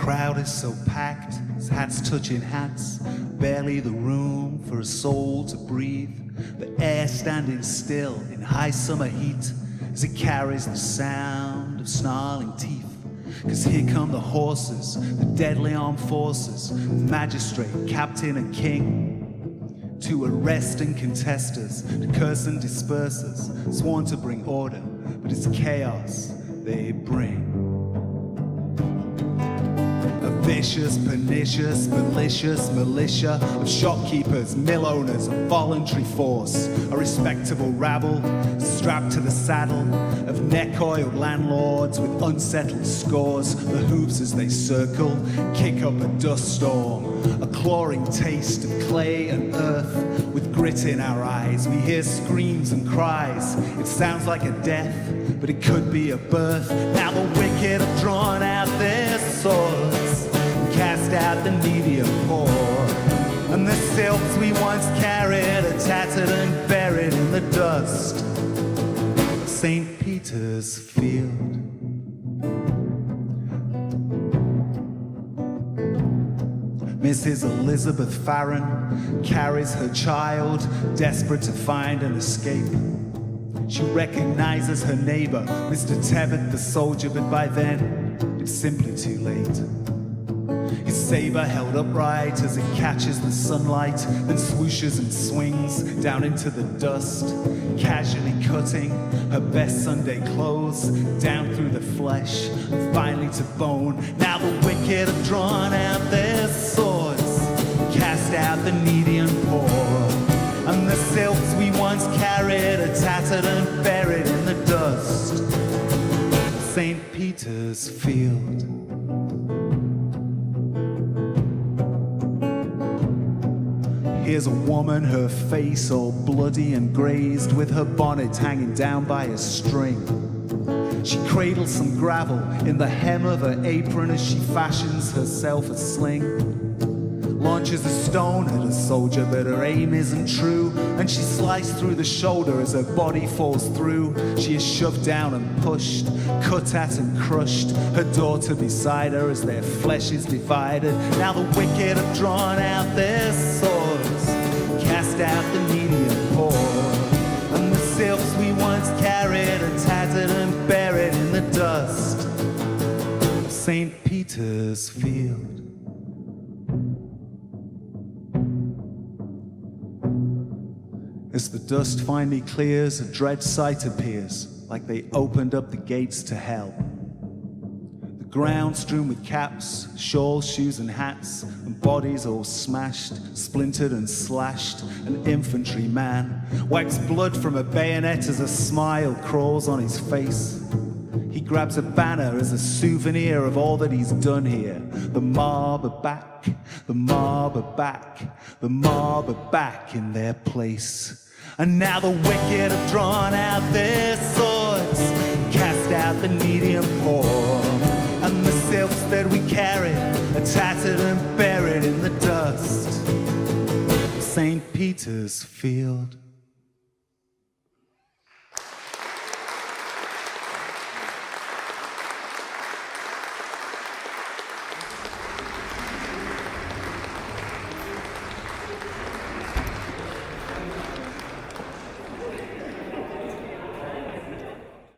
crowd is so packed, his hats touching hats, barely the room for a soul to breathe. The air standing still in high summer heat as it carries the sound of snarling teeth. 'Cause here come the horses, the deadly armed forces, magistrate, captain and king, to arrest and contest us, to curse and disperse us, sworn to bring order, but it's chaos they bring. A vicious, pernicious, malicious militia of shopkeepers, mill owners, a voluntary force, a respectable rabble strapped to the saddle of neck-oiled landlords with unsettled scores. The hooves as they circle kick up a dust storm, a clawing taste of clay and earth. With grit in our eyes, we hear screams and cries. It sounds like a death, but it could be a birth. Now the wicked have drawn out their swords, cast out the needy and poor, and the silks we once carried are tattered and buried in the dust of St. Peter's Field. Mrs. Elizabeth Farron carries her child, desperate to find an escape. She recognizes her neighbor, Mr. Tebbit the soldier, but by then it's simply too late. His saber held upright as it catches the sunlight, then swooshes and swings down into the dust, casually cutting her best Sunday clothes down through the flesh and finally to bone. Now the wicked have drawn out their swords, cast out the needy and poor, and the silks we once carried are tattered and buried in the dust of St. Peter's Field. Here's a woman, her face all bloody and grazed, with her bonnet hanging down by a string. She cradles some gravel in the hem of her apron as she fashions herself a sling. Launches a stone at a soldier, but her aim isn't true, and she's sliced through the shoulder as her body falls through. She is shoved down and pushed, cut at and crushed, her daughter beside her as their flesh is divided. Now the wicked have drawn out their swords, cast out the needy and poor, and the silks we once carried are tattered and buried in the dust of St. Peter's Field. As the dust finally clears, a dread sight appears, like they opened up the gates to hell. The ground strewn with caps, shawls, shoes and hats, and bodies all smashed, splintered and slashed. An infantry man wipes blood from a bayonet as a smile crawls on his face. He grabs a banner as a souvenir of all that he's done here. The mob are back, the mob are back, the mob are back in their place. And now the wicked have drawn out their swords, cast out the needy and poor, and the silks that we carried are tattered and buried in the dust of St. Peter's Field.